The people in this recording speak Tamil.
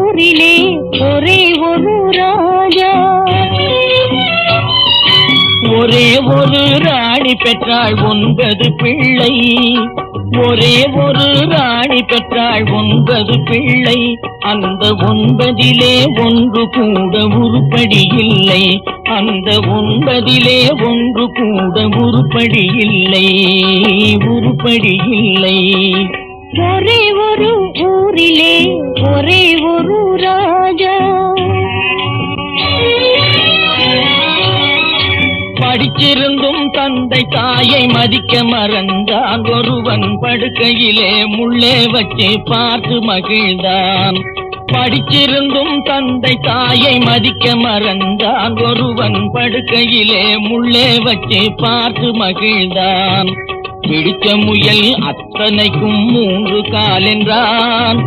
ஊரிலே ஒரே ஒரு ராஜா. ஒரே ஒரு ராணி பெற்றாள் 9 பிள்ளை. ஒரே ஒரு ராணி பெற்றாள் 9 பிள்ளை. அந்த 9 ஒன்று கூட உருப்படி இல்லை. அந்த 9 ஒன்று கூட உருப்படி இல்லை. உருப்படி இல்லை. ஒரே ஒரு ஊரிலே ஒரே ஒரு ராஜா. படிச்சிருந்தும் தந்தை தாயை மதிக்க மறந்தான். ஒருவன் படுக்கையிலே முள்ளே வச்சு பார்த்து மகிழ்ந்தான். படிச்சிருந்தும் தந்தை தாயை மதிக்க மறந்தான். ஒருவன் படுக்கையிலே முள்ளே வச்சு பார்த்து மகிழ்ந்தான். பிடிச்ச முயல் அத்தனைக்கும் 3 கால் என்றான்.